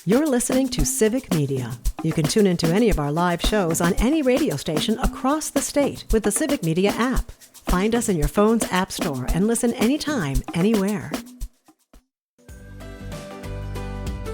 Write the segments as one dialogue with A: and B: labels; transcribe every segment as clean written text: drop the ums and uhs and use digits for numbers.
A: You're listening to Civic Media. You can tune into any of our live shows on any radio station across the state with the Civic Media app. Find us in your phone's app store and listen anytime, anywhere.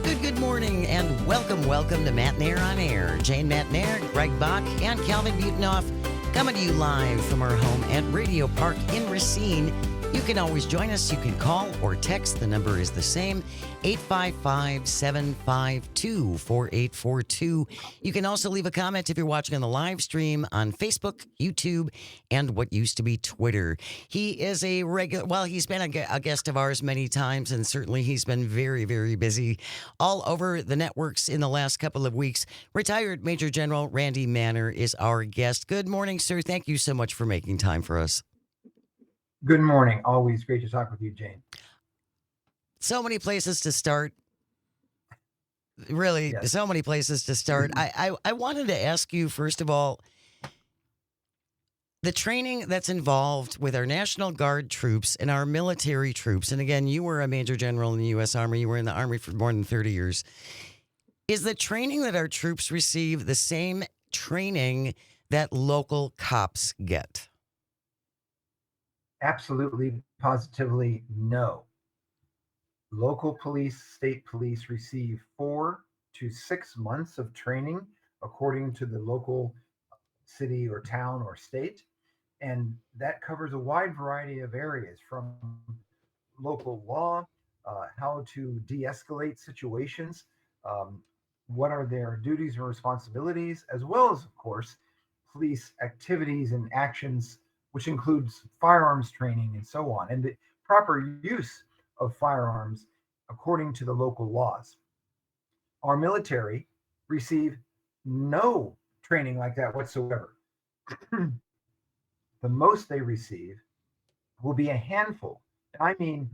B: Good morning and welcome to Mattnair on Air. Jane Mattnair, Greg Bach, and Calvin Butenoff coming to you live from our home at Radio Park in Racine. You can always join us. You can call or text. The number is the same, 855-752-4842. You can also leave a comment if you're watching on the live stream on Facebook, YouTube, and what used to be Twitter. He is a regular, well, he's been a guest of ours many times, and certainly he's been very, very busy all over the networks in the last couple of weeks. Retired Major General Randy Manner is our guest. Good morning, sir. Thank you so much for making time for us.
C: Good morning. Always great to talk with you, Jane.
B: So many places to start. Really, yes. So many places to start. I wanted to ask you, first of all, the training that's involved with our National Guard troops and our military troops. And again, you were a Major General in the U.S. Army. You were in the Army for more than 30 years. Is the training that our troops receive the same training that local cops get?
C: Absolutely, positively, no. Local police, state police receive 4 to 6 months of training according to the local city or town or state. And that covers a wide variety of areas, from local law, how to de-escalate situations, what are their duties and responsibilities, as well as, of course, police activities and actions, which includes firearms training and so on, and the proper use of firearms according to the local laws. Our military receive no training like that whatsoever. The most they receive will be a handful. I mean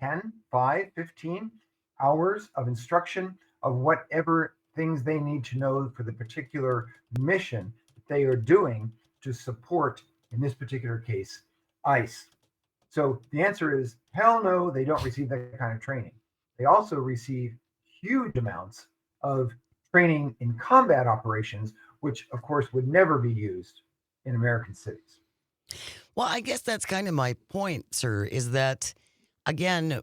C: 10, 5, 15 hours of instruction of whatever things they need to know for the particular mission that they are doing to support, in this particular case, ICE. So the answer is hell no, they don't receive that kind of training. They also receive huge amounts of training in combat operations, which of course would never be used in American cities.
B: Well, I guess that's kind of my point, sir, is that, again,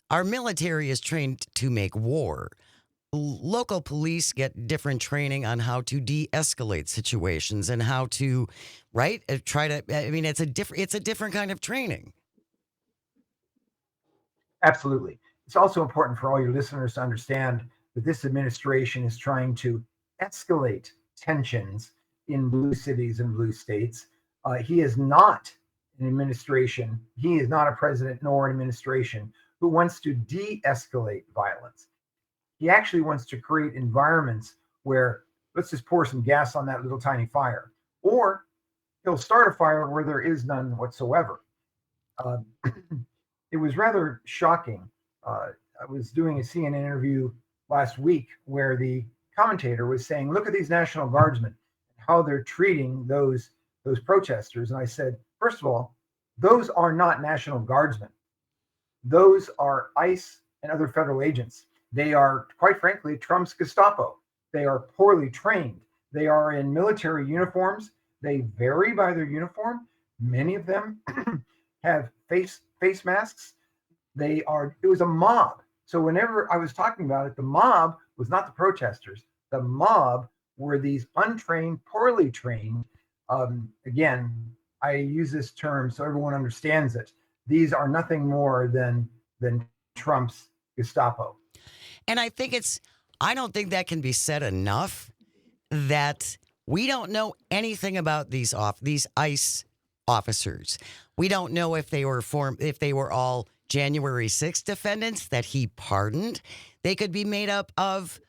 B: our military is trained to make war. Local police get different training on how to de-escalate situations and how to, right? Try to. I mean, it's a different kind of training.
C: Absolutely. It's also important for all your listeners to understand that this administration is trying to escalate tensions in blue cities and blue states. He is not an administration. He is not a president nor an administration who wants to de-escalate violence. He actually wants to create environments where let's just pour some gas on that little tiny fire, or he'll start a fire where there is none whatsoever. It was rather shocking. I was doing a CNN interview last week where the commentator was saying, look at these National Guardsmen, how they're treating those protesters. And I said, first of all, those are not National Guardsmen. Those are ICE and other federal agents. They are, quite frankly, Trump's Gestapo. They are poorly trained. They are in military uniforms. They vary by their uniform. Many of them have face masks. It was a mob. So whenever I was talking about it, the mob was not the protesters. The mob were these untrained, poorly trained. Again, I use this term so everyone understands it. These are nothing more than Trump's Gestapo.
B: And I don't think that can be said enough, that we don't know anything about these ICE officers. We don't know if they were all January 6th defendants that he pardoned. They could be made up of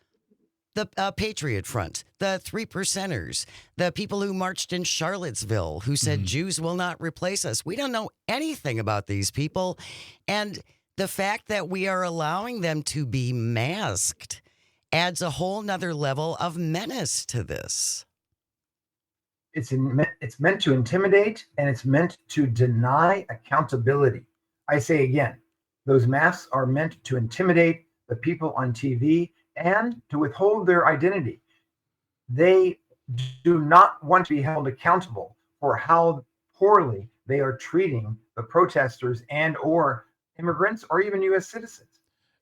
B: the Patriot Front, the 3%ers, the people who marched in Charlottesville, who said Jews will not replace us. We don't know anything about these people. And the fact that we are allowing them to be masked adds a whole nother level of menace to this.
C: It's meant to intimidate, and it's meant to deny accountability. I say again, those masks are meant to intimidate the people on TV and to withhold their identity. They do not want to be held accountable for how poorly they are treating the protesters and or immigrants or even U.S. citizens.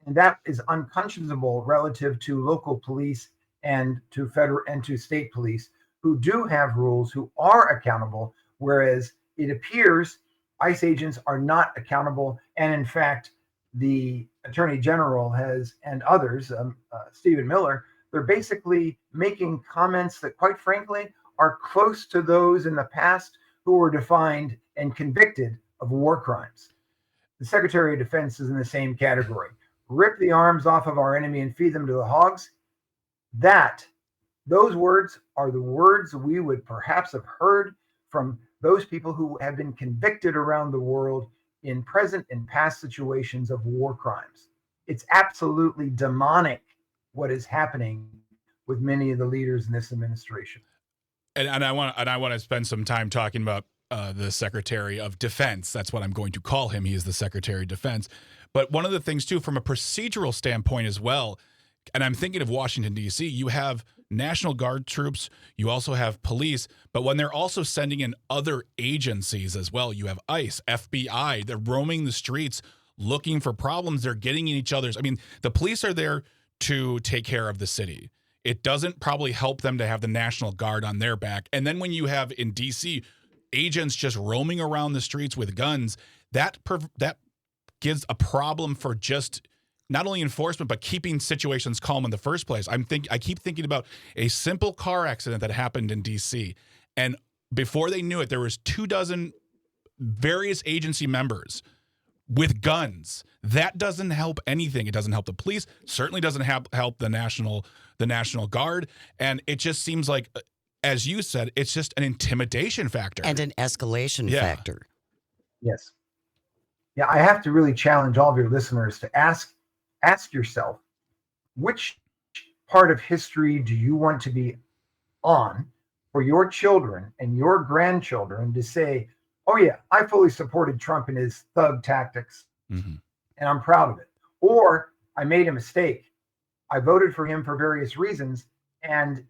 C: And that is unconscionable relative to local police and to federal and to state police who do have rules, who are accountable, whereas it appears ICE agents are not accountable. And in fact, the Attorney General has, and others, Stephen Miller, they're basically making comments that, quite frankly, are close to those in the past who were defined and convicted of war crimes. The Secretary of Defense is in the same category. Rip the arms off of our enemy and feed them to the hogs. Those words are the words we would perhaps have heard from those people who have been convicted around the world in present and past situations of war crimes. It's absolutely demonic what is happening with many of the leaders in this administration.
D: And I want to spend some time talking about the Secretary of Defense. That's what I'm going to call him. He is the Secretary of Defense. But one of the things, too, from a procedural standpoint as well, and I'm thinking of Washington, D.C., you have National Guard troops, you also have police, but when they're also sending in other agencies as well, you have ICE, FBI, they're roaming the streets looking for problems. They're getting in each other's. I mean, the police are there to take care of the city. It doesn't probably help them to have the National Guard on their back. And then when you have in D.C. agents just roaming around the streets with guns, that gives a problem for just not only enforcement, but keeping situations calm in the first place. I keep thinking about a simple car accident that happened in D.C. And before they knew it, there was 24 various agency members with guns. That doesn't help anything. It doesn't help the police. Certainly doesn't help the National Guard. And it just seems like, as you said, it's just an intimidation factor
B: and an escalation factor.
C: Yes. Yeah, I have to really challenge all of your listeners to ask yourself, which part of history do you want to be on for your children and your grandchildren to say, oh yeah, I fully supported Trump in his thug tactics, and I'm proud of it. Or I made a mistake. I voted for him for various reasons, and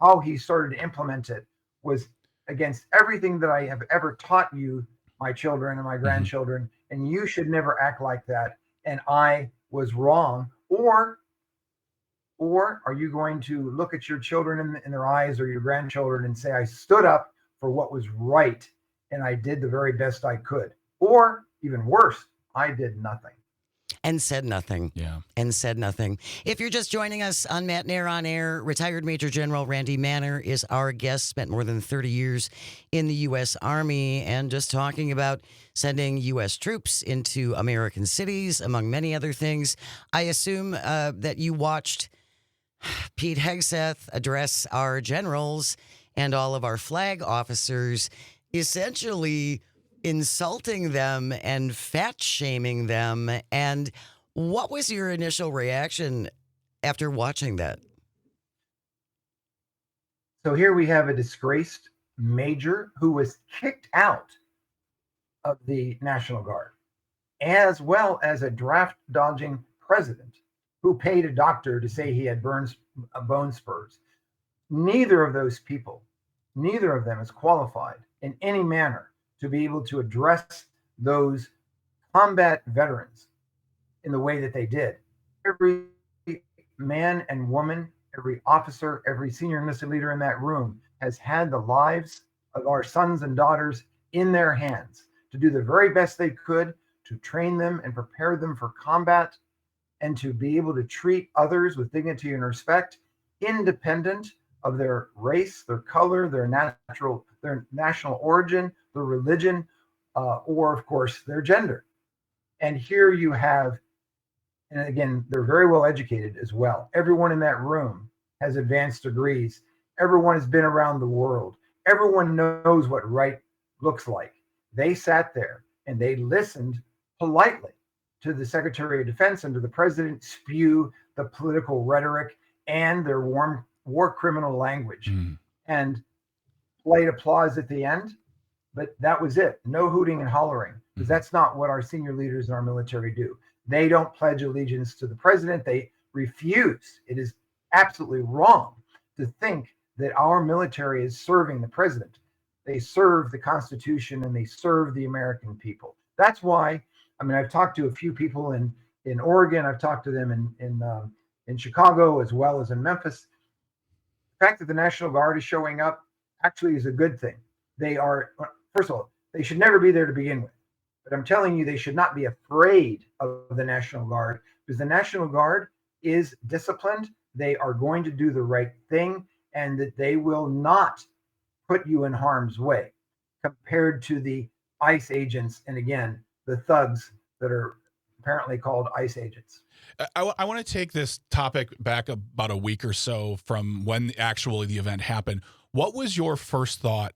C: how he started to implement it was against everything that I have ever taught you, my children and my grandchildren, and you should never act like that. And I was wrong. Or are you going to look at your children in their eyes or your grandchildren and say, I stood up for what was right and I did the very best I could? Or even worse, I did nothing.
B: And said nothing.
D: Yeah.
B: And said nothing. If you're just joining us on Matt Nair on Air, retired Major General Randy Manner is our guest, spent more than 30 years in the U.S. Army, and just talking about sending U.S. troops into American cities, among many other things. I assume that you watched Pete Hegseth address our generals and all of our flag officers, essentially insulting them and fat-shaming them. And what was your initial reaction after watching that?
C: So here we have a disgraced major who was kicked out of the National Guard, as well as a draft-dodging president who paid a doctor to say he had bone spurs. Neither of those people, neither of them is qualified in any manner to be able to address those combat veterans in the way that they did. Every man and woman, every officer, every senior enlisted leader in that room has had the lives of our sons and daughters in their hands to do the very best they could to train them and prepare them for combat and to be able to treat others with dignity and respect, independent of their race, their color, their national origin, their religion, or of course their gender. And here you have, and again, they're very well educated as well. Everyone in that room has advanced degrees. Everyone has been around the world. Everyone knows what right looks like. They sat there and they listened politely to the Secretary of Defense and to the president spew the political rhetoric and their war criminal language, and polite applause at the end. But that was it. No hooting and hollering, because that's not what our senior leaders in our military do. They don't pledge allegiance to the president. They refuse. It is absolutely wrong to think that our military is serving the president. They serve the Constitution and they serve the American people. That's why, I mean, I've talked to a few people in Oregon. I've talked to them in Chicago as well as in Memphis. The fact that the National Guard is showing up actually is a good thing. They are, first of all, they should never be there to begin with. But I'm telling you, they should not be afraid of the National Guard, because the National Guard is disciplined. They are going to do the right thing, and that they will not put you in harm's way compared to the ICE agents. And again, the thugs that are apparently called ICE agents.
D: I want to take this topic back about a week or so from when actually the event happened. What was your first thought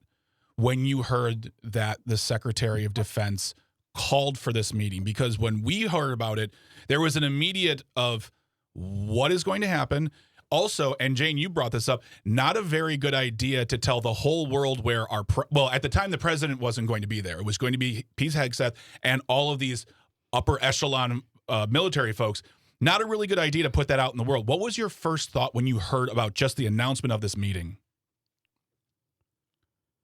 D: when you heard that the Secretary of Defense called for this meeting? Because when we heard about it, there was an immediate of what is going to happen. Also, and Jane, you brought this up, not a very good idea to tell the whole world where well, at the time, the president wasn't going to be there. It was going to be Pete Hegseth and all of these upper echelon military folks. Not a really good idea to put that out in the world. What was your first thought when you heard about just the announcement of this meeting?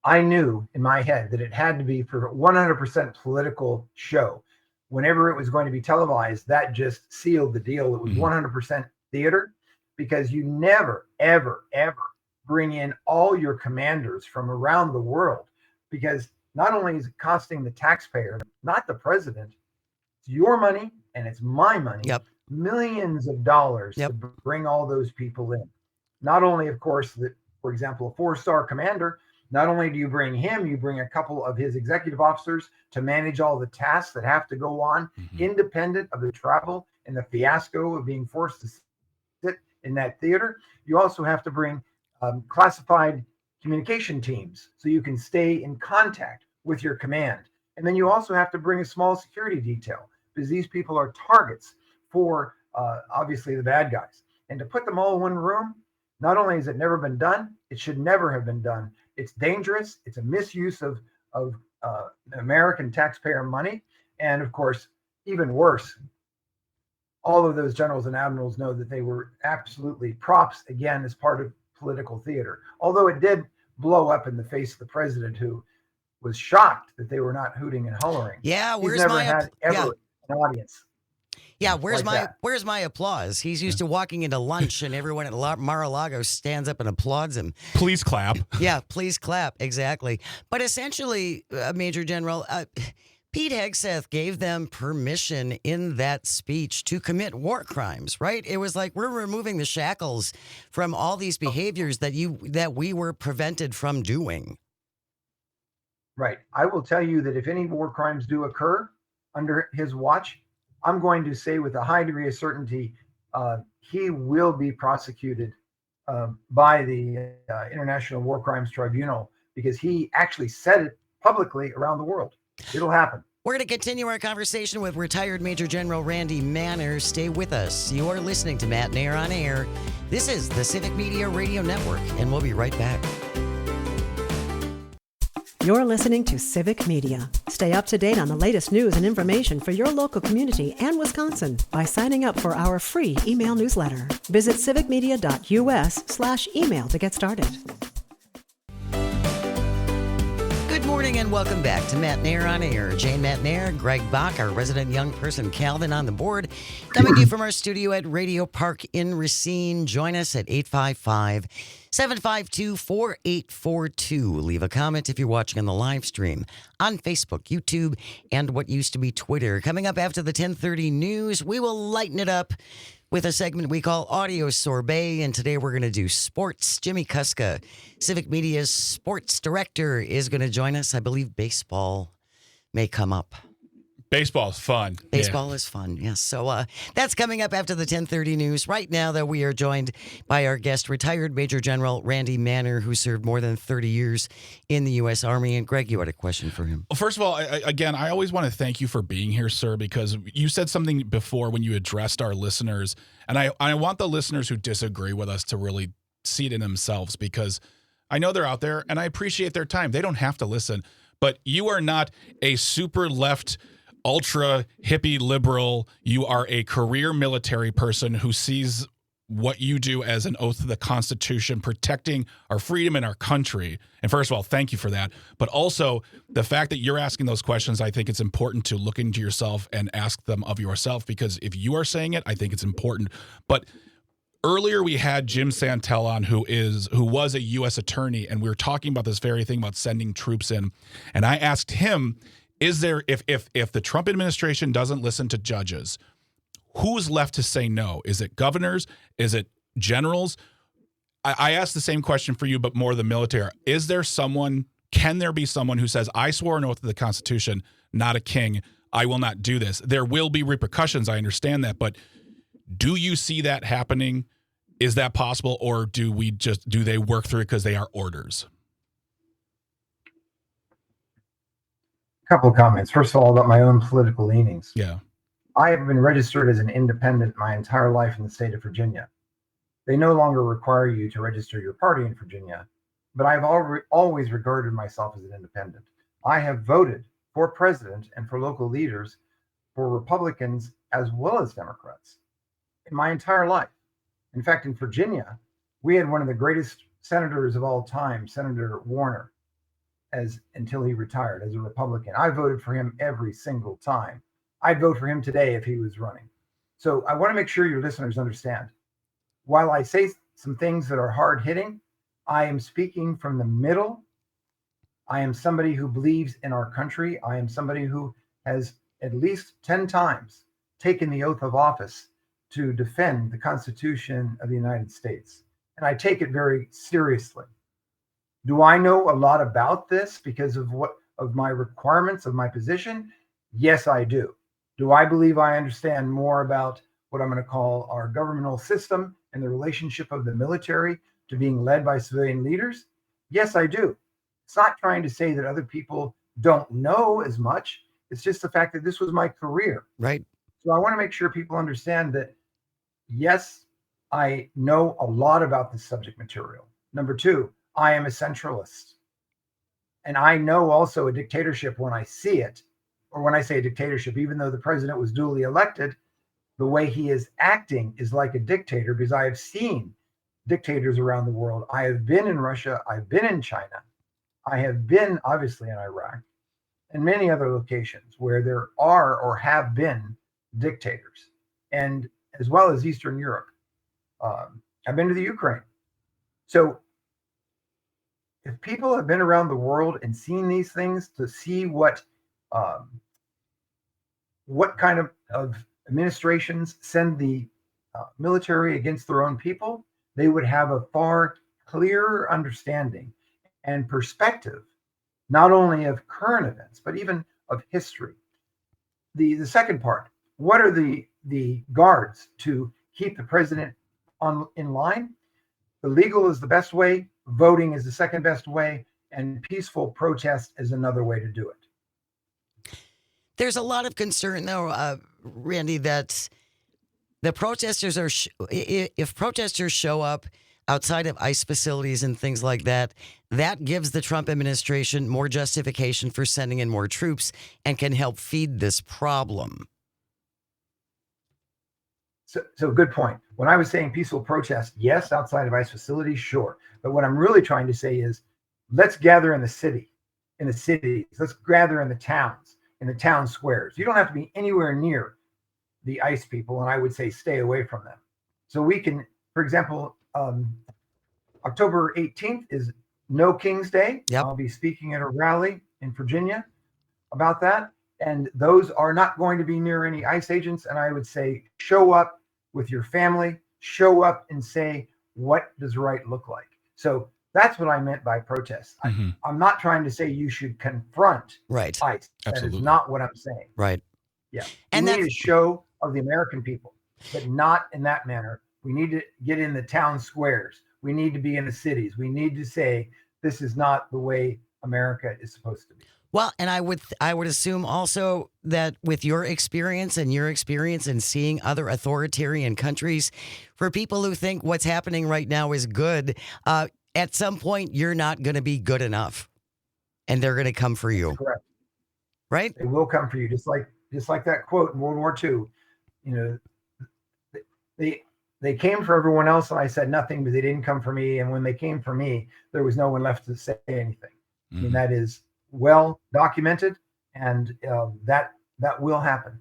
C: I knew in my head that it had to be for 100% political show. Whenever it was going to be televised, that just sealed the deal. It was 100% theater, because you never, ever, ever bring in all your commanders from around the world, because not only is it costing the taxpayer, not the president, it's your money and it's my money.
B: Yep.
C: Millions of dollars
B: Yep.
C: to bring all those people in. Not only, of course, that, for example, a 4-star commander, not only do you bring him, you bring a couple of his executive officers to manage all the tasks that have to go on, independent of the travel and the fiasco of being forced to sit in that theater. You also have to bring classified communication teams so you can stay in contact with your command. And then you also have to bring a small security detail, because these people are targets for obviously the bad guys. And to put them all in one room, not only has it never been done, it should never have been done. It's dangerous. It's a misuse of American taxpayer money. And of course, even worse, all of those generals and admirals know that they were absolutely props, again, as part of political theater. Although it did blow up in the face of the president, who was shocked that they were not hooting and hollering.
B: Yeah,
C: He's
B: where's
C: never
B: my
C: had ever an audience.
B: Yeah,
C: like
B: where's my applause? He's used to walking into lunch and everyone at Mar-a-Lago stands up and applauds him.
D: Please clap.
B: Yeah, please clap. Exactly. But essentially, Major General, Pete Hegseth gave them permission in that speech to commit war crimes, right? It was like, we're removing the shackles from all these behaviors that we were prevented from doing.
C: Right. I will tell you that if any war crimes do occur under his watch, I'm going to say with a high degree of certainty, he will be prosecuted by the International War Crimes Tribunal, because he actually said it publicly around the world. It'll happen.
B: We're going to continue our conversation with retired Major General Randy Manner. Stay with us. You are listening to Matt Nair on Air. This is the Civic Media Radio Network, and we'll be right back.
A: You're listening to Civic Media. Stay up to date on the latest news and information for your local community and Wisconsin by signing up for our free email newsletter. Visit civicmedia.us/email to get started.
B: Good morning and welcome back to Matt Nair on Air. Jane Matt Nair, Greg Bach, our resident young person Calvin on the board. Coming to you from our studio at Radio Park in Racine. Join us at 855-752-4842. Leave a comment if you're watching on the live stream on Facebook, YouTube, and what used to be Twitter. Coming up after the 10:30 news, we will lighten it up with a segment we call Audio Sorbet, and today we're going to do sports. Jimmy Kuska, Civic Media's sports director, is going to join us. I believe baseball may come up.
D: Baseball's fun.
B: Baseball is fun, yes. So that's coming up after the 10:30 news. Right now, though, we are joined by our guest, retired Major General Randy Manner, who served more than 30 years in the U.S. Army. And Greg, you had a question for him.
D: Well, first of all, I always want to thank you for being here, sir, because you said something before when you addressed our listeners, and I want the listeners who disagree with us to really see it in themselves, because I know they're out there, and I appreciate their time. They don't have to listen, but you are not a super left ultra hippie liberal. You are a career military person who sees what you do as an oath to the Constitution, protecting our freedom and our country. And first of all, thank you for that. But also the fact that you're asking those questions, I think it's important to look into yourself and ask them of yourself, because if you are saying it, I think it's important. But earlier we had Jim Santel on, who was a U.S. attorney, and we were talking about this very thing about sending troops in. And I asked him, is there, if the Trump administration doesn't listen to judges, who's left to say no? Is it governors? Is it generals? I asked the same question for you, but more the military. Can there be someone who says, I swore an oath to the Constitution, not a king, I will not do this? There will be repercussions, I understand that, but do you see that happening? Is that possible, or do they work through it because they are orders?
C: A couple of comments. First of all, about my own political leanings.
D: Yeah.
C: I have been registered as an independent my entire life in the state of Virginia. They no longer require you to register your party in Virginia, but I've always regarded myself as an independent. I have voted for president and for local leaders, for Republicans as well as Democrats, in my entire life. In fact, in Virginia, we had one of the greatest senators of all time, Senator Warner, until he retired as a Republican. I voted for him every single time. I'd vote for him today if he was running. So I want to make sure your listeners understand. While I say some things that are hard hitting, I am speaking from the middle. I am somebody who believes in our country. I am somebody who has at least 10 times taken the oath of office to defend the Constitution of the United States. And I take it very seriously. Do I know a lot about this because of my requirements of my position? Yes, I do. Do I believe I understand more about what I'm going to call our governmental system and the relationship of the military to being led by civilian leaders? Yes, I do. It's not trying to say that other people don't know as much. It's just the fact that this was my career.
B: Right.
C: So I want to make sure people understand that, yes, I know a lot about this subject material. Number two, I am a centralist. And I know also a dictatorship when I see it. Or when I say a dictatorship, even though the president was duly elected, the way he is acting is like a dictator, because I have seen dictators around the world. I have been in Russia. I've been in China. I have been, obviously, in Iraq and many other locations where there are or have been dictators, and as well as Eastern Europe. I've been to the Ukraine. So if people have been around the world and seen these things, to see what kind of administrations send the military against their own people, they would have a far clearer understanding and perspective, not only of current events, but even of history. The second part, what are the guards to keep the president in line? The legal is the best way, voting is the second best way, and peaceful protest is another way to do it.
B: There's a lot of concern, though, Randy, that the protesters if protesters show up outside of ICE facilities and things like that, that gives the Trump administration more justification for sending in more troops and can help feed this problem.
C: So good point. When I was saying peaceful protest, yes, outside of ICE facilities, sure. But what I'm really trying to say is, let's gather in the cities. Let's gather in the towns, in the town squares. You don't have to be anywhere near the ICE people, and I would say stay away from them. So we can, for example, October 18th is No King's Day.
B: Yep.
C: I'll be speaking at a rally in Virginia about that. And those are not going to be near any ICE agents. And I would say, show up with your family, show up and say, what does right look like? So that's what I meant by protest.
D: Mm-hmm.
C: I'm not trying to say you should confront
B: Right.
C: ICE.
D: Absolutely.
C: That is not what I'm saying.
B: Right.
C: Yeah.
B: And
C: we need
B: that's
C: a show of the American people, but not in that manner. We need to get in the town squares. We need to be in the cities. We need to say, this is not the way America is supposed to be.
B: Well, and I would assume also that with your experience in seeing other authoritarian countries, for people who think what's happening right now is good, at some point you're not going to be good enough, and they're going to come for you.
C: Correct.
B: Right?
C: They will come for you, just like just like that quote in World War II. You know, they came for everyone else, and I said nothing, but they didn't come for me. And when they came for me, there was no one left to say anything. I mean, that is well documented, and that will happen.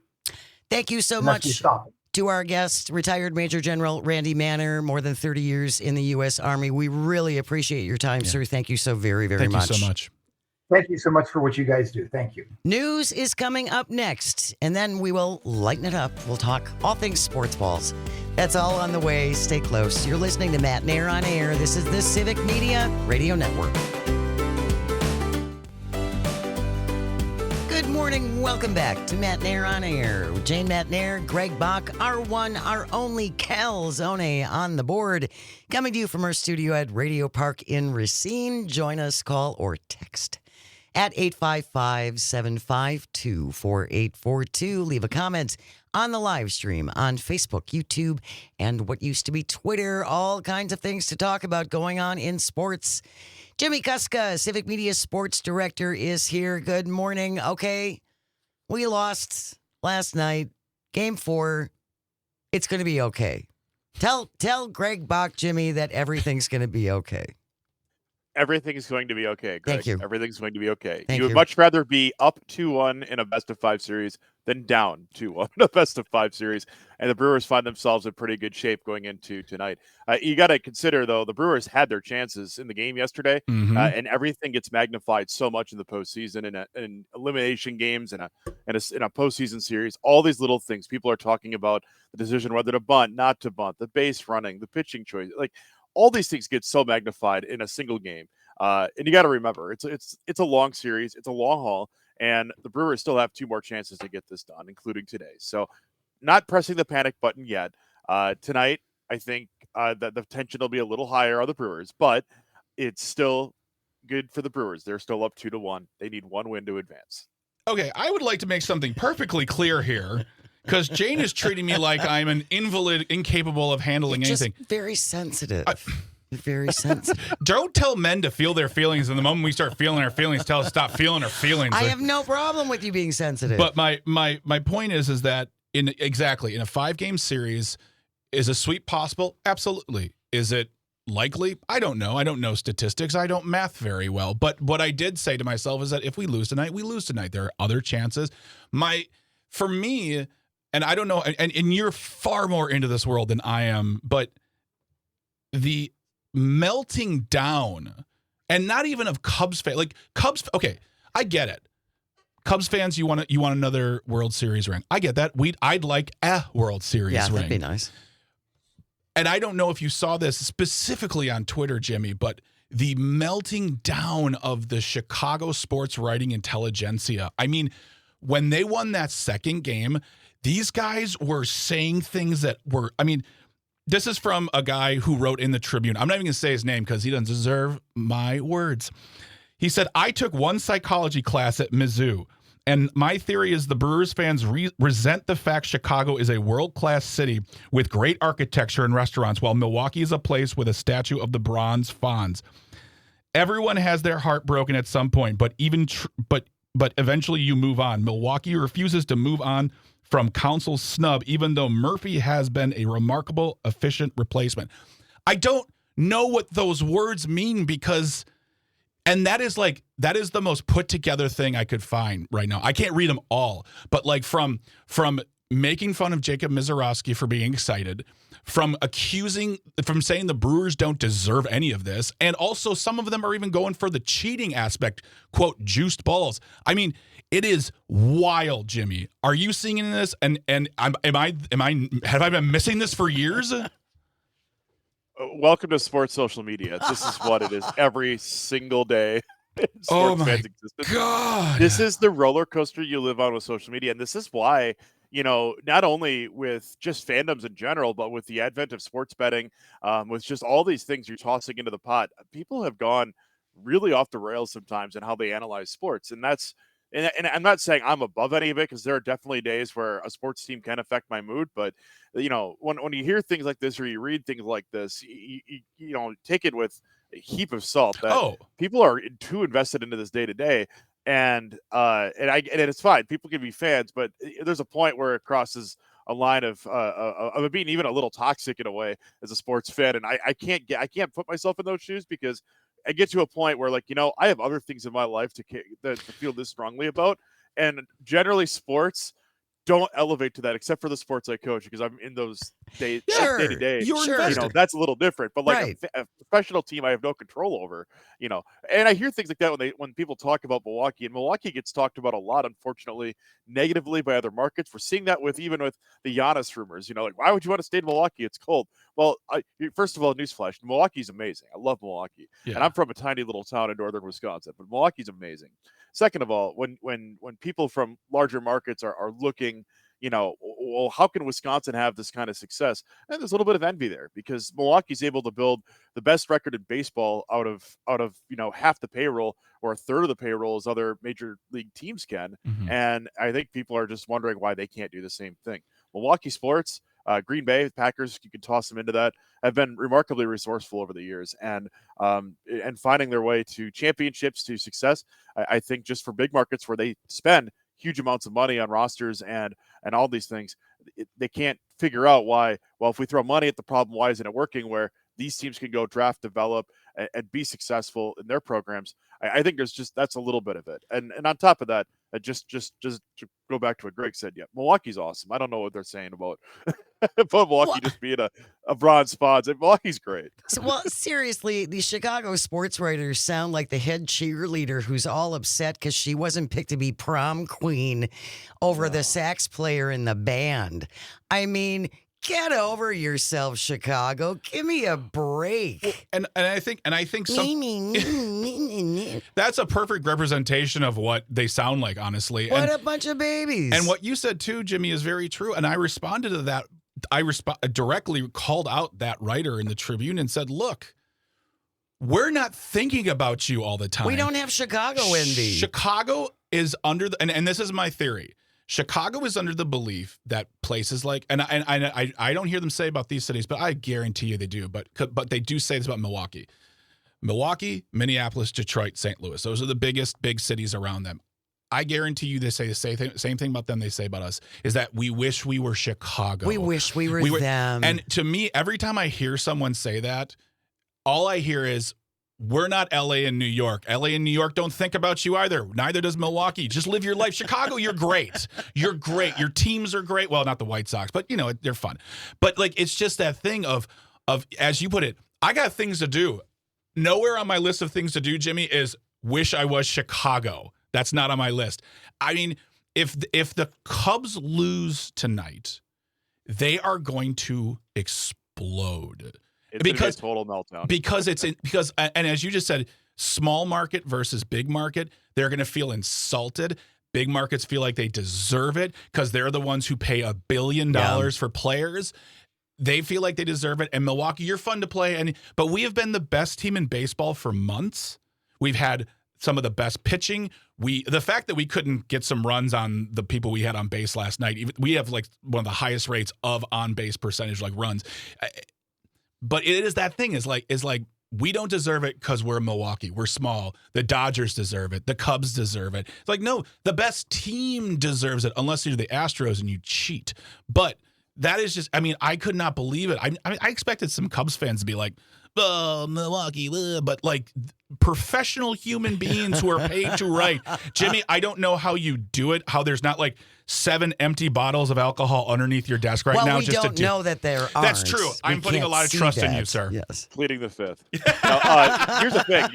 B: Thank you so
C: unless we
B: much
C: stop it.
B: to our guest, retired Major General Randy Manner, more than 30 years in the U.S. Army. We really appreciate your time, sir. Thank you so very, very much.
D: Thank you so much.
C: Thank you so much for what you guys do. Thank you.
B: News is coming up next, and then we will lighten it up. We'll talk all things sports balls. That's all on the way. Stay close. You're listening to Matt Nair on Air. This is the Civic Media Radio Network. Good morning. Welcome back to Matt Nair on Air. With Jane Matt Nair, Greg Bach, our one, our only Calzone on the board. Coming to you from our studio at Radio Park in Racine. Join us, call, or text at 855-752-4842. Leave a comment on the live stream on Facebook, YouTube, and what used to be Twitter. All kinds of things to talk about going on in sports. Jimmy Kuska, Civic Media Sports Director, is here. Good morning. Okay, we lost last night, Game 4. It's going to be okay. Tell Greg Bach, Jimmy, that everything's going to be okay.
E: Everything's going to be okay, Greg.
B: Thank you.
E: Everything's going to be okay.
B: Thank
E: You would
B: you.
E: much rather be up 2-1 in a best-of-5 series than down 2-1 in a best-of-5 series, and the Brewers find themselves in pretty good shape going into tonight. You got to consider, though, the Brewers had their chances in the game yesterday, and everything gets magnified so much in the postseason, in elimination games, in a postseason series. All these little things. People are talking about the decision whether to bunt, not to bunt, the base running, the pitching choice, like. All these things get so magnified in a single game, and you got to remember it's a long series, it's a long haul, and the Brewers still have 2 more chances to get this done, including today. So, not pressing the panic button yet. Tonight, I think that the tension will be a little higher on the Brewers, but it's still good for the Brewers. They're still up 2-1. They need 1 win to advance.
D: Okay, I would like to make something perfectly clear here. Because Jane is treating me like I'm an invalid, incapable of handling
B: You're
D: anything.
B: just very sensitive. You're very sensitive.
D: Don't tell men to feel their feelings, and the moment we start feeling our feelings, tell us to stop feeling our feelings.
B: I have no problem with you being sensitive.
D: But my point is that in a 5-game series, is a sweep possible? Absolutely. Is it likely? I don't know. I don't know statistics. I don't math very well. But what I did say to myself is that if we lose tonight, we lose tonight. There are other chances. For me. And I don't know, and you're far more into this world than I am, but the melting down, and not even of Cubs fans, like Cubs. Okay, I get it. Cubs fans, you want another World Series ring. I get that. I'd like a World Series ring.
B: Yeah, that'd be nice.
D: And I don't know if you saw this specifically on Twitter, Jimmy, but the melting down of the Chicago sports writing intelligentsia. I mean, when they won that second game, these guys were saying things that were, I mean, this is from a guy who wrote in the Tribune. I'm not even going to say his name because he doesn't deserve my words. He said, I took 1 psychology class at Mizzou, and my theory is the Brewers fans resent the fact Chicago is a world-class city with great architecture and restaurants, while Milwaukee is a place with a statue of the bronze Fonz. Everyone has their heart broken at some point, but eventually you move on. Milwaukee refuses to move on from Council's snub, even though Murphy has been a remarkable, efficient replacement. I don't know what those words mean because, and that is the most put together thing I could find right now. I can't read them all, but like from making fun of Jacob Mizorowski for being excited, from saying the Brewers don't deserve any of this, and also some of them are even going for the cheating aspect, quote, juiced balls. I mean, it is wild, Jimmy. Are you seeing in this? And have I been missing this for years?
E: Welcome to sports social media. This is what it is every single day.
D: Oh my
E: fans' existence.
D: God.
E: This is the roller coaster you live on with social media, and this is why, not only with just fandoms in general, but with the advent of sports betting, with just all these things you're tossing into the pot, people have gone really off the rails sometimes in how they analyze sports, and that's. And I'm not saying I'm above any of it because there are definitely days where a sports team can affect my mood. But, when you hear things like this or you read things like this, you take it with a heap of salt. That people are too invested into this day to day. and it's fine. People can be fans, but there's a point where it crosses a line of it being even a little toxic in a way as a sports fan. And I can't put myself in those shoes, because I get to a point where, like, I have other things in my life to feel this strongly about. And generally sports don't elevate to that, except for the sports I coach, because I'm in those day to day.
D: You're invested.
E: That's a little different. But like
B: Right.
E: a professional team, I have no control over. And I hear things like that when people talk about Milwaukee, and Milwaukee gets talked about a lot, unfortunately, negatively by other markets. We're seeing that even with the Giannis rumors. Like, why would you want to stay in Milwaukee? It's cold. Well, first of all, newsflash: Milwaukee's amazing. I love Milwaukee, and I'm from a tiny little town in northern Wisconsin, but Milwaukee's amazing. Second of all, when people from larger markets are looking, well, how can Wisconsin have this kind of success? And there's a little bit of envy there, because Milwaukee's able to build the best record in baseball out of half the payroll or a third of the payroll as other major league teams can.
D: Mhm.
E: And I think people are just wondering why they can't do the same thing. Milwaukee sports, Green Bay Packers, you can toss them into that, have been remarkably resourceful over the years, and finding their way to championships, to success. I think just for big markets where they spend huge amounts of money on rosters and all these things, they can't figure out why. Well, if we throw money at the problem, why isn't it working? Where these teams can go draft, develop, and be successful in their programs. I think that's a little bit of it. And on top of that, just to go back to what Greg said, yeah, Milwaukee's awesome. I don't know what they're saying about Milwaukee just being a bronze spot. Milwaukee's great.
B: Well, seriously, the Chicago sports writers sound like the head cheerleader who's all upset because she wasn't picked to be prom queen over the sax player in the band. I mean, get over yourself, Chicago. Give me a break.
D: And I think that's a perfect representation of what they sound like, honestly.
B: What a bunch of babies.
D: And what you said too, Jimmy, is very true. And I responded to that. I directly called out that writer in the Tribune and said, look, we're not thinking about you all the time.
B: We don't have Chicago envy.
D: Chicago is under and this is my theory. Chicago is under the belief that places like, and I don't hear them say about these cities, but I guarantee you they do. But they do say this about Milwaukee, Minneapolis, Detroit, St. Louis. Those are the big cities around them. I guarantee you they say the same thing about them they say about us, is that we wish we were Chicago.
B: We wish we were them.
D: And to me, every time I hear someone say that, all I hear is, we're not LA and New York. LA and New York don't think about you either. Neither does Milwaukee. Just live your life. Chicago, you're great. You're great. Your teams are great. Well, not the White Sox, but they're fun. But like, it's just that thing of as you put it, I got things to do. Nowhere on my list of things to do, Jimmy, is wish I was Chicago. That's not on my list. I mean, if the Cubs lose tonight, they are going to explode.
E: It's because a total meltdown.
D: Because and as you just said, small market versus big market, they're going to feel insulted. Big markets feel like they deserve it because they're the ones who pay $1 billion for players. They feel like they deserve it. And Milwaukee, you're fun to play. But we have been the best team in baseball for months. We've had some of the best pitching. The fact that we couldn't get some runs on the people we had on base last night, we have like one of the highest rates of on base percentage, like runs. But it is that thing is like we don't deserve it because we're Milwaukee. We're small. The Dodgers deserve it. The Cubs deserve it. It's like, no, the best team deserves it unless you're the Astros and you cheat. But that is just, I mean, I could not believe it. I expected some Cubs fans to be like, oh, Milwaukee, but like professional human beings who are paid to write. Jimmy, I don't know how you do it, how there's not like 7 empty bottles of alcohol underneath your desk right now.
B: We don't know that there are.
D: That's true. I'm putting a lot of trust in you, sir.
B: Yes.
E: Pleading the fifth. Now, here's the thing.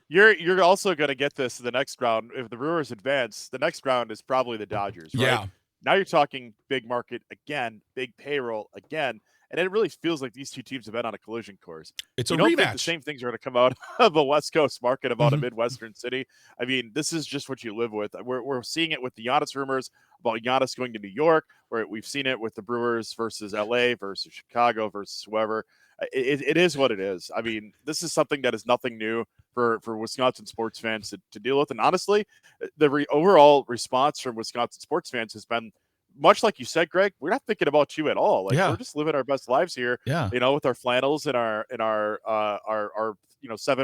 E: You're also going to get this in the next round. If the Brewers advance, the next round is probably the Dodgers, right?
D: Yeah.
E: Now you're talking big market again, big payroll again. And it really feels like these two teams have been on a collision course.
D: It's
E: you
D: a
E: don't
D: rematch.
E: think the same things are going to come out of a West Coast market about a Midwestern city. I mean, this is just what you live with. We're seeing it with the Giannis rumors about Giannis going to New York, where we've seen it with the Brewers versus LA versus Chicago versus whoever. It is what it is. I mean, this is something that is nothing new for Wisconsin sports fans to deal with. And honestly, the overall response from Wisconsin sports fans has been much like you said, Greg. We're not thinking about you at all. Like we're just living our best lives here.
D: Yeah.
E: With our flannels and our 7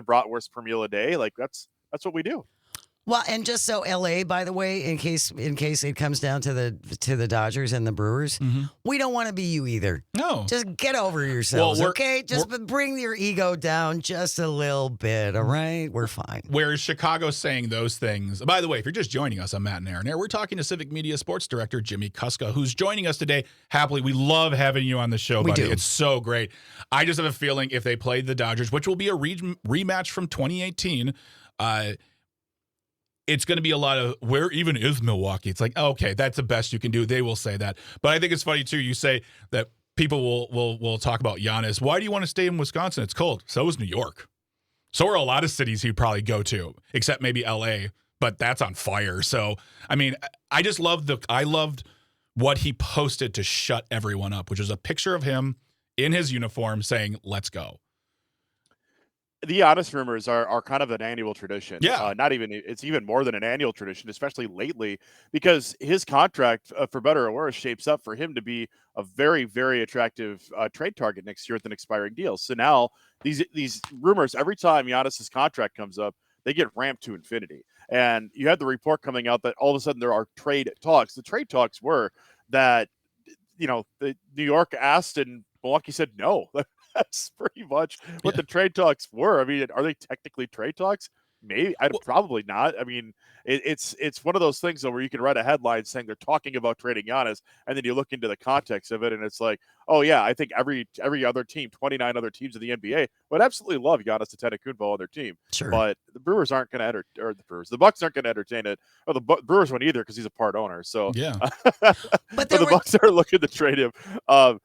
E: bratwursts per meal a day. Like that's what we do.
B: Well, and just so LA, by the way, in case it comes down to the Dodgers and the Brewers, we don't want to be you either.
D: No.
B: Just get over yourselves,
D: Well,
B: okay? Just bring your ego down just a little bit, all right? We're fine.
D: Whereas Chicago's saying those things. By the way, if you're just joining us, I'm Matt and Aaron. We're talking to Civic Media Sports Director Jimmy Kuska, who's joining us today. Happily, we love having you on the show, buddy.
B: We do.
D: It's so great. I just have a feeling if they played the Dodgers, which will be a rematch from 2018, it's going to be a lot of, where even is Milwaukee? It's like, okay, that's the best you can do. They will say that. But I think it's funny, too. You say that people will talk about Giannis. Why do you want to stay in Wisconsin? It's cold. So is New York. So are a lot of cities he'd probably go to, except maybe L.A., but that's on fire. So, I mean, I loved what he posted to shut everyone up, which is a picture of him in his uniform saying, let's go.
E: The Giannis rumors are kind of an annual tradition.
D: Yeah.
E: It's even more than an annual tradition, especially lately, because his contract, for better or worse, shapes up for him to be a very, very attractive trade target next year with an expiring deal. So now these rumors, every time Giannis's contract comes up, they get ramped to infinity. And you had the report coming out that all of a sudden there are trade talks. The trade talks were that, the New York asked and Milwaukee said no. That's pretty much what the trade talks were. I mean, are they technically trade talks? Maybe. Probably not. I mean, it's one of those things though where you can write a headline saying they're talking about trading Giannis, and then you look into the context of it, and it's like, oh yeah, I think every other team, 29 other teams in the NBA, would absolutely love Giannis Antetokounmpo on their team.
B: Sure.
E: But the Brewers aren't going to the Bucks aren't going to entertain it, or the Brewers won't either because he's a part owner. So
D: Yeah.
E: but the Bucks are looking to trade him. That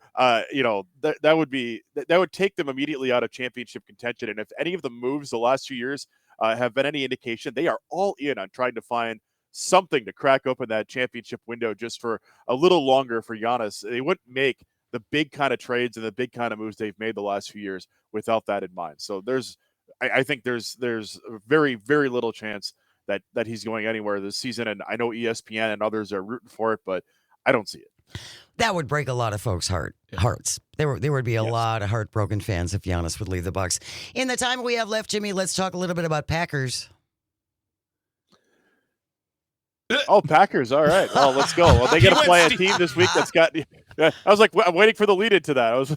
E: would take them immediately out of championship contention. And if any of the moves the last 2 years have been any indication, they are all in on trying to find something to crack open that championship window just for a little longer for Giannis. They wouldn't make the big kind of trades and the big kind of moves they've made the last few years without that in mind. So I think there's very, very little chance that he's going anywhere this season. And I know ESPN and others are rooting for it, but I don't see it.
B: That would break a lot of folks' hearts. There would be a lot of heartbroken fans if Giannis would leave the Bucks. In the time we have left, Jimmy, let's talk a little bit about Packers.
E: Oh, Packers. All right. Well, let's go. Well, they got to play a team this week that's got. I was like, I'm waiting for the lead into that. I was.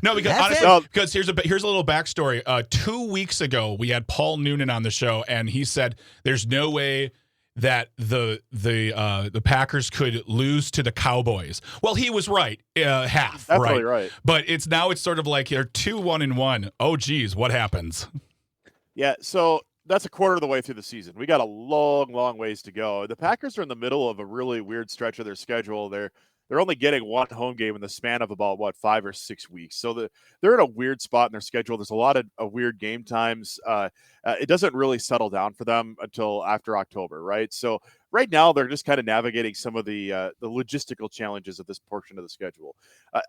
D: No, because honestly, here's a little backstory. 2 weeks ago, we had Paul Noonan on the show, and he said there's no way that the Packers could lose to the Cowboys. Well, he was right, half.
E: Definitely right.
D: But it's sort of like they're 2-1-1. Oh, geez, what happens?
E: Yeah, so that's a quarter of the way through the season. We got a long, long ways to go. The Packers are in the middle of a really weird stretch of their schedule. They're only getting one home game in the span of about 5 or 6 weeks. So they're in a weird spot in their schedule. There's a lot of weird game times. It doesn't really settle down for them until after October, right? So right now they're just kind of navigating some of the logistical challenges of this portion of the schedule.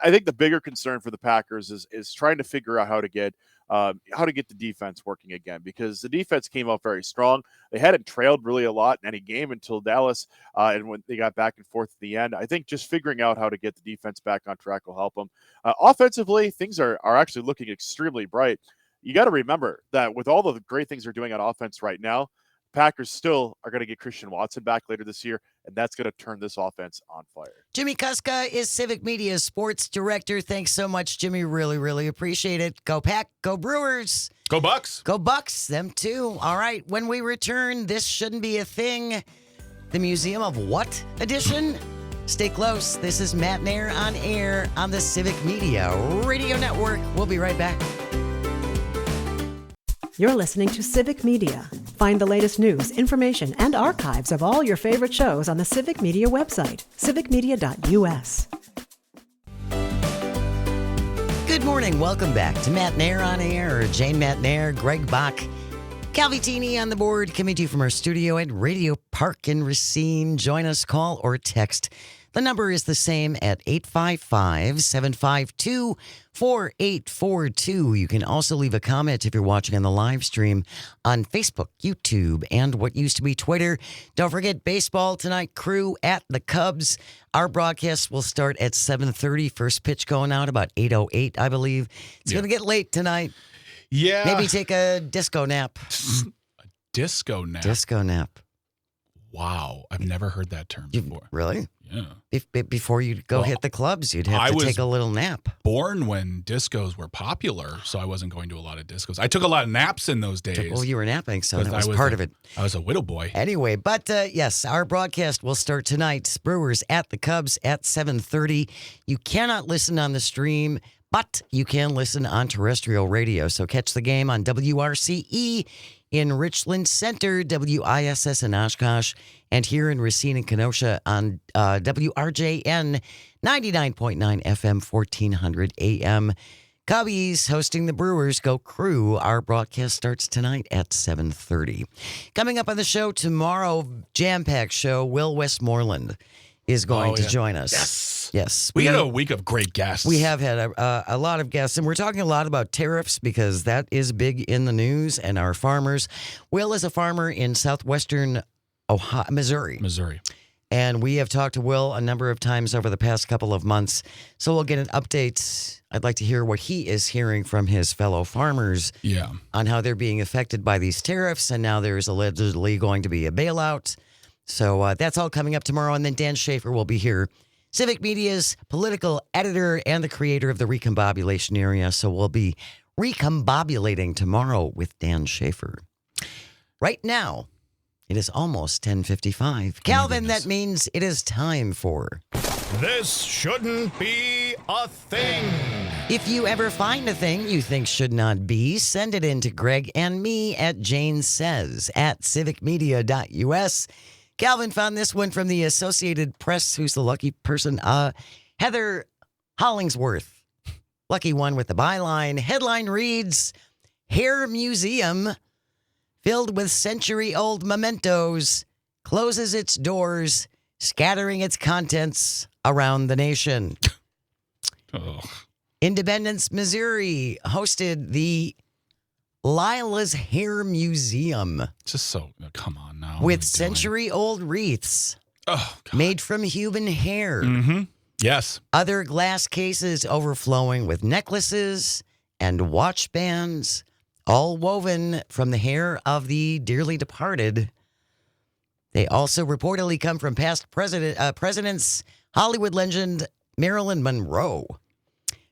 E: I think the bigger concern for the Packers is trying to figure out how to get the defense working again, because the defense came out very strong. They hadn't trailed really a lot in any game until Dallas, and when they got back and forth at the end. I think just figuring out how to get the defense back on track will help them. Offensively, things are actually looking extremely bright. You got to remember that with all the great things they're doing on offense right now, Packers still are going to get Christian Watson back later this year, and that's going to turn this offense on fire.
B: Jimmy Kuska is Civic Media's sports director. Thanks so much, Jimmy. Really, really appreciate it. Go Pack, go Brewers.
D: Go Bucks.
B: Go Bucks, them too. All right, when we return, this shouldn't be a thing. The Museum of What edition? Stay close. This is Matt Nair on air on the Civic Media Radio Network. We'll be right back.
A: You're listening to Civic Media. Find the latest news, information, and archives of all your favorite shows on the Civic Media website, civicmedia.us.
B: Good morning. Welcome back to Matt Nair on air. Jane Matt Nair, Greg Bach, Calvitini on the board, coming to you from our studio at Radio Park in Racine. Join us, call or text. The number is the same at 855-752-4842. You can also leave a comment if you're watching on the live stream on Facebook, YouTube, and what used to be Twitter. Don't forget baseball tonight, Crew at the Cubs. Our broadcast will start at 7:30. First pitch going out about 8:08, I believe. It's going to get late tonight.
D: Yeah.
B: Maybe take a disco nap.
D: disco nap.
B: Disco nap.
D: Wow. I've never heard that term
B: You,
D: before.
B: really?
D: Yeah.
B: Before you go
D: Well,
B: hit the clubs, you'd have
D: I
B: to
D: was
B: take a little nap.
D: Born when discos were popular, so I wasn't going to a lot of discos. I took a lot of naps in those days.
B: Well, you were napping, so
D: 'Cause
B: that
D: I
B: was part of it.
D: I was a widow boy.
B: Anyway, but yes, our broadcast will start tonight. Brewers at the Cubs at 7:30. You cannot listen on the stream, but you can listen on terrestrial radio. So catch the game on WRCE in Richland Center, WISS in Oshkosh, and here in Racine and Kenosha on WRJN 99.9 FM, 1400 AM. Cubbies hosting the Brewers. Go Crew. Our broadcast starts tonight at 7:30. Coming up on the show tomorrow, jam-packed show, Will Westmoreland is going to join us. Yes.
D: We had a week of great guests.
B: We have had a lot of guests, and we're talking a lot about tariffs because that is big in the news, and our farmers. Will is a farmer in southwestern Missouri. And we have talked to Will a number of times over the past couple of months. So we'll get an update. I'd like to hear what he is hearing from his fellow farmers on how they're being affected by these tariffs. And now there's allegedly going to be a bailout. So that's all coming up tomorrow. And then Dan Schaefer will be here, Civic Media's political editor and the creator of the Recombobulation Area. So we'll be recombobulating tomorrow with Dan Schaefer. Right now, it is almost 10:55. Calvin, that means it is time for...
F: This shouldn't be a thing.
B: If you ever find a thing you think should not be, send it in to Greg and me at janesays@civicmedia.us. Calvin found this one from the Associated Press. Who's the lucky person? Heather Hollingsworth. Lucky one with the byline. Headline reads, Hair Museum filled with century-old mementos closes its doors, scattering its contents around the nation. Independence, Missouri hosted the Lila's Hair Museum.
D: Just so, come on now.
B: With century-old wreaths made from human hair.
D: Mm-hmm. Yes.
B: Other glass cases overflowing with necklaces and watch bands, all woven from the hair of the dearly departed. They also reportedly come from past presidents, Hollywood legend Marilyn Monroe.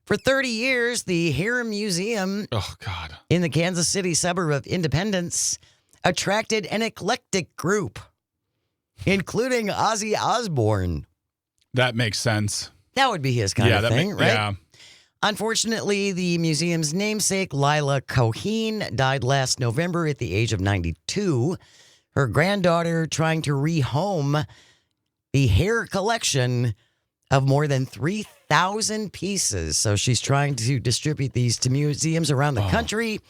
B: For 30 years, the Hair Museum in the Kansas City suburb of Independence attracted an eclectic group, including Ozzy Osbourne.
D: That makes sense.
B: That would be his kind of thing, right?
D: Yeah.
B: Unfortunately, the museum's namesake, Lila Coheen, died last November at the age of 92. Her granddaughter trying to rehome the hair collection of more than 3,000 pieces. So she's trying to distribute these to museums around the country,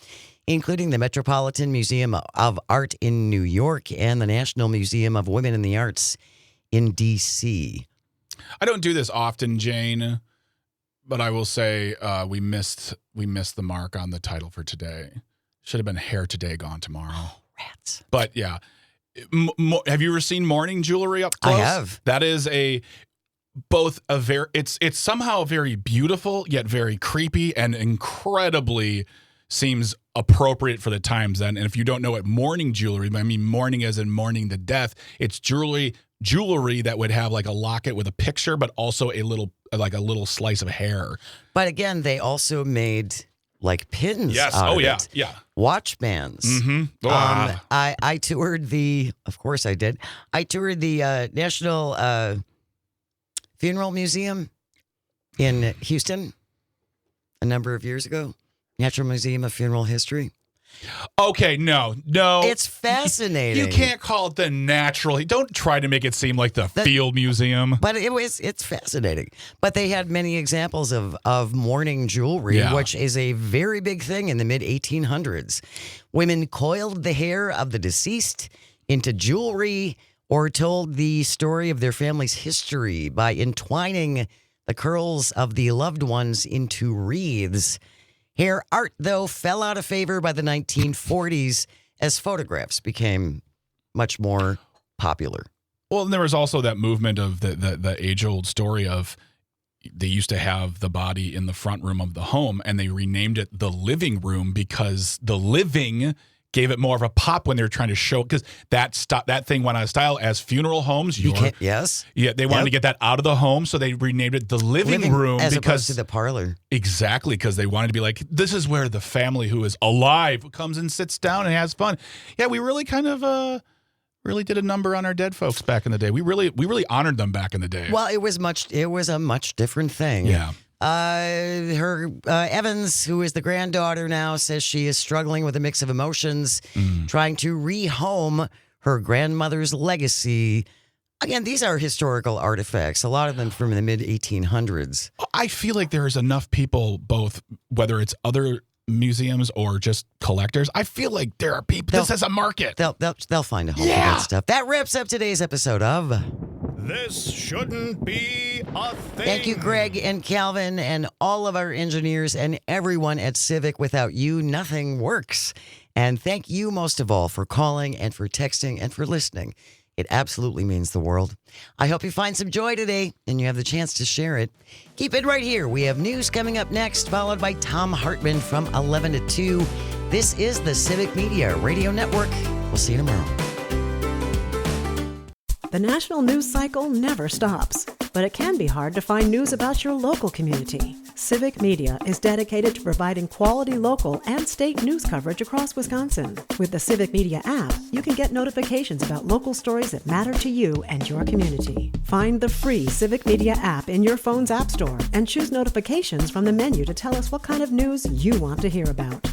B: including the Metropolitan Museum of Art in New York and the National Museum of Women in the Arts in D.C.
D: I don't do this often, Jane, but I will say we missed the mark on the title for today. Should have been Hair Today, Gone Tomorrow.
B: Rats.
D: But yeah. Have you ever seen Morning Jewelry up close?
B: I have.
D: That is it's somehow very beautiful, yet very creepy and incredibly seems appropriate for the times then. And if you don't know what mourning jewelry, I mean mourning as in mourning the death, it's jewelry that would have like a locket with a picture, but also a little slice of hair.
B: But again, they also made like pins.
D: Yes.
B: Out
D: Oh,
B: of
D: yeah.
B: it.
D: Yeah.
B: Watch bands.
D: Mm-hmm.
B: I toured of course I did. I toured the National Funeral Museum in Houston a number of years ago. Natural Museum of Funeral History.
D: Okay, no.
B: It's fascinating.
D: You can't call it the natural. Don't try to make it seem like the Field Museum.
B: But it's fascinating. But they had many examples of mourning jewelry, which is a very big thing in the mid-1800s. Women coiled the hair of the deceased into jewelry or told the story of their family's history by entwining the curls of the loved ones into wreaths. Hair art, though, fell out of favor by the 1940s as photographs became much more popular.
D: Well, and there was also that movement of the age-old story of they used to have the body in the front room of the home, and they renamed it the living room because the living gave it more of a pop when they were trying to show, because that thing went out of style as funeral homes.
B: Yes.
D: Yeah, they wanted
B: Yep.
D: to get that out of the home, so they renamed it the living room
B: as
D: because
B: opposed to the parlor.
D: exactly, because they wanted to be like, this is where the family who is alive comes and sits down and has fun. Yeah, we really kind of really did a number on our dead folks back in the day. We really honored them back in the day.
B: Well, it was a much different thing.
D: Yeah.
B: Evans, who is the granddaughter now, says she is struggling with a mix of emotions, trying to rehome her grandmother's legacy. Again, these are historical artifacts, a lot of them from the mid 1800s.
D: I feel like there's enough people, both whether it's other museums or just collectors. I feel like there are people. This is a market.
B: They'll find a home for that stuff. That wraps up today's episode of
F: This shouldn't be a thing.
B: Thank you, Greg and Calvin, and all of our engineers and everyone at Civic. Without you, nothing works. And thank you most of all for calling and for texting and for listening. It absolutely means the world. I hope you find some joy today and you have the chance to share it. Keep it right here. We have news coming up next, followed by Tom Hartman from 11 to 2. This is the Civic Media Radio Network. We'll see you tomorrow.
A: The national news cycle never stops, but it can be hard to find news about your local community. Civic Media is dedicated to providing quality local and state news coverage across Wisconsin. With the Civic Media app, you can get notifications about local stories that matter to you and your community. Find the free Civic Media app in your phone's app store and choose notifications from the menu to tell us what kind of news you want to hear about.